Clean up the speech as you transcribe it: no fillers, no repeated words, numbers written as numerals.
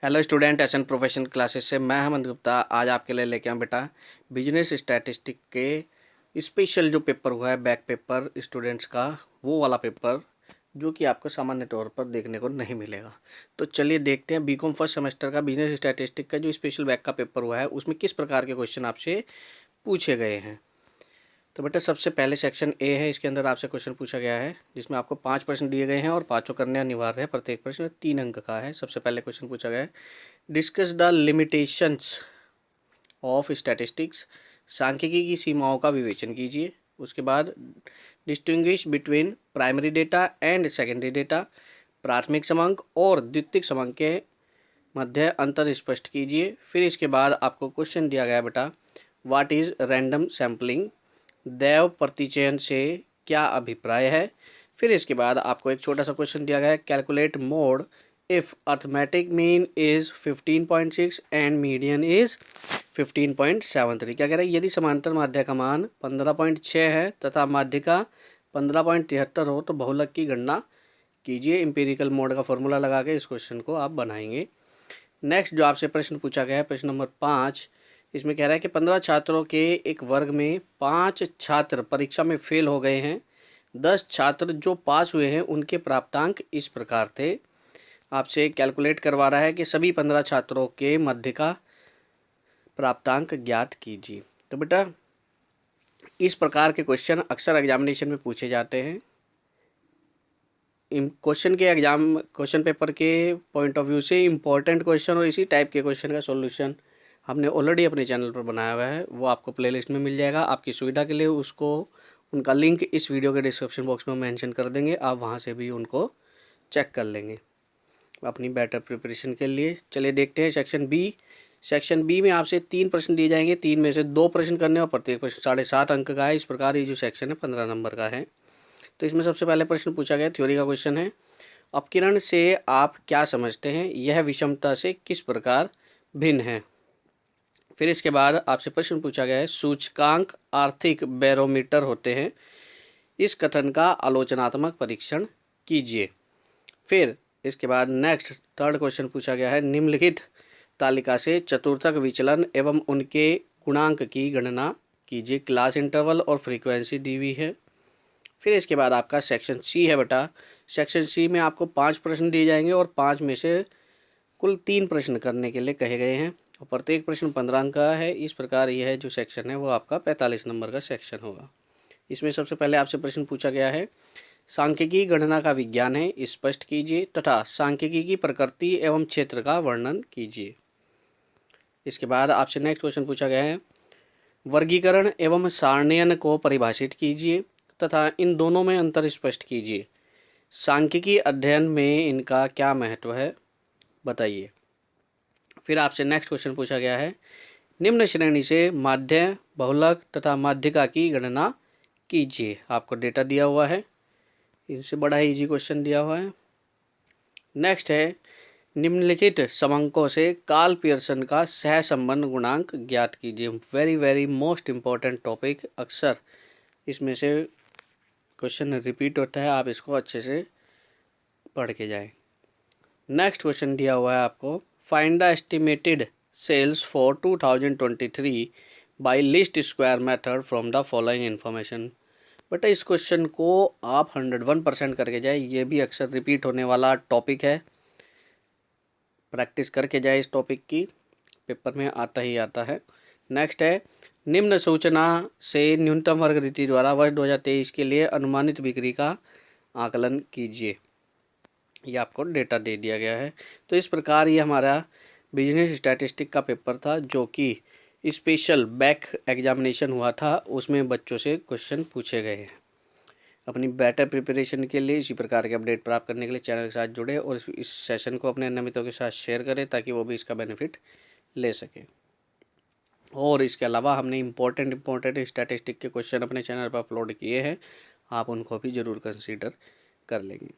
Hello student, SN professional classes से मैं हेमंत गुप्ता आज आपके लिए लेके आऊँ बेटा बिजनेस स्टैटिस्टिक के स्पेशल जो पेपर हुआ है बैक पेपर स्टूडेंट्स का, वो वाला पेपर जो कि आपको सामान्य तौर पर देखने को नहीं मिलेगा। तो चलिए देखते हैं बीकॉम फर्स्ट सेमेस्टर का बिजनेस स्टैटिस्टिक का जो स्पेशल बैक का पेपर हुआ है उसमें किस प्रकार के क्वेश्चन आपसे पूछे गए हैं। तो बेटा सबसे पहले सेक्शन ए है, इसके अंदर आपसे क्वेश्चन पूछा गया है जिसमें आपको 5 प्रश्न दिए गए हैं और पाँचों करने अनिवार्य है। प्रत्येक प्रश्न 3 अंक का है। सबसे पहले क्वेश्चन पूछा गया है, discuss the limitations of statistics, सांख्यिकी की सीमाओं का विवेचन कीजिए। उसके बाद distinguish between primary data and secondary data, प्राथमिक समांक और द्वितीयक समांक के मध्य अंतर स्पष्ट कीजिए। फिर इसके बाद आपको क्वेश्चन दिया गया बेटा, व्हाट इज़ रैंडम सैम्पलिंग, दैव प्रतिचयन से क्या अभिप्राय है। फिर इसके बाद आपको एक छोटा सा क्वेश्चन दिया गया है, calculate mode if arithmetic mean is 15.6 and median is 15.73। क्या कह रहा है, यदि समांतर माध्य का मान 15.6 है तथा माध्य का 15.73 हो तो बहुलक की गणना कीजिए। एम्पिरिकल मोड का फॉर्मूला लगा के इस क्वेश्चन को आप बनाएंगे। नेक्स्ट जो आपसे प्रश्न पूछा गया है, प्रश्न नंबर 5, इसमें कह रहा है कि 15 छात्रों के एक वर्ग में 5 छात्र परीक्षा में फेल हो गए हैं। 10 छात्र जो पास हुए हैं उनके प्राप्तांक इस प्रकार थे। आपसे कैलकुलेट करवा रहा है कि सभी 15 छात्रों के मध्य का प्राप्तांक ज्ञात कीजिए। तो बेटा इस प्रकार के क्वेश्चन अक्सर एग्जामिनेशन में पूछे जाते हैं। क्वेश्चन पेपर के पॉइंट ऑफ व्यू से इम्पोर्टेंट क्वेश्चन और इसी टाइप के क्वेश्चन का सॉल्यूशन हमने ऑलरेडी अपने चैनल पर बनाया हुआ है, वो आपको प्लेलिस्ट में मिल जाएगा। आपकी सुविधा के लिए उसको उनका लिंक इस वीडियो के डिस्क्रिप्शन बॉक्स में मेंशन कर देंगे, आप वहां से भी उनको चेक कर लेंगे अपनी बेटर प्रिपरेशन के लिए। चलिए देखते हैं सेक्शन बी। सेक्शन बी में आपसे 3 प्रश्न दिए जाएंगे, 3 में से 2 प्रश्न करने और प्रत्येक प्रश्न 7.5 अंक का है। इस प्रकार ये जो सेक्शन है 15 नंबर का है। तो इसमें सबसे पहले प्रश्न पूछा गया, थ्योरी का क्वेश्चन है, अपकिरण से आप क्या समझते हैं, यह विषमता से किस प्रकार भिन्न है। फिर इसके बाद आपसे प्रश्न पूछा गया है, सूचकांक आर्थिक बैरोमीटर होते हैं, इस कथन का आलोचनात्मक परीक्षण कीजिए। फिर इसके बाद नेक्स्ट थर्ड क्वेश्चन पूछा गया है, निम्नलिखित तालिका से चतुर्थक विचलन एवं उनके गुणांक की गणना कीजिए। क्लास इंटरवल और फ्रीक्वेंसी दी हुई है। फिर इसके बाद आपका सेक्शन सी है बेटा। सेक्शन सी में आपको 5 प्रश्न दिए जाएंगे और 5 में से कुल 3 प्रश्न करने के लिए कहे गए हैं और प्रत्येक प्रश्न 15 अंक का है। इस प्रकार यह जो सेक्शन है वो आपका 45 नंबर का सेक्शन होगा। इसमें सबसे पहले आपसे प्रश्न पूछा गया है, सांख्यिकी गणना का विज्ञान है, स्पष्ट कीजिए तथा सांख्यिकी की प्रकृति एवं क्षेत्र का वर्णन कीजिए। इसके बाद आपसे नेक्स्ट क्वेश्चन पूछा गया है, वर्गीकरण एवं सारणयन को परिभाषित कीजिए तथा इन दोनों में अंतर स्पष्ट कीजिए। सांख्यिकी अध्ययन में इनका क्या महत्व है, बताइए। फिर आपसे नेक्स्ट क्वेश्चन पूछा गया है, निम्न श्रेणी से माध्य, बहुलक तथा माध्यिका की गणना कीजिए। आपको डेटा दिया हुआ है, इनसे बड़ा ही इजी क्वेश्चन दिया हुआ है। नेक्स्ट है, निम्नलिखित समांकों से कार्ल पियर्सन का सहसंबंध गुणांक ज्ञात कीजिए। Very very most important topic, अक्सर इसमें से क्वेश्चन रिपीट होता है, आप इसको अच्छे से पढ़ के जाएं। नेक्स्ट क्वेश्चन दिया हुआ है आपको, find the estimated sales for 2023 by least square method from the following information. बेटा इस क्वेश्चन को आप 101% करके जाए, ये भी अक्सर रिपीट होने वाला टॉपिक है, प्रैक्टिस करके जाए इस टॉपिक की, पेपर में आता ही आता है। नेक्स्ट है, निम्न सूचना से न्यूनतम वर्ग रीति द्वारा वर्ष 2023 के लिए अनुमानित बिक्री का आकलन कीजिए। ये आपको डेटा दे दिया गया है। तो इस प्रकार ये हमारा बिजनेस स्टैटिस्टिक का पेपर था जो कि स्पेशल बैक एग्जामिनेशन हुआ था, उसमें बच्चों से क्वेश्चन पूछे गए हैं। अपनी बेटर प्रिपरेशन के लिए इसी प्रकार के अपडेट प्राप्त करने के लिए चैनल के साथ जुड़े और इस सेशन को अपने अन्य मित्रों के साथ शेयर करें ताकि वो भी इसका बेनिफिट ले सकें। और इसके अलावा हमने इम्पोर्टेंट स्टैटिस्टिक के क्वेश्चन अपने चैनल पर अपलोड किए हैं, आप उनको भी ज़रूर कंसीडर कर लेंगे।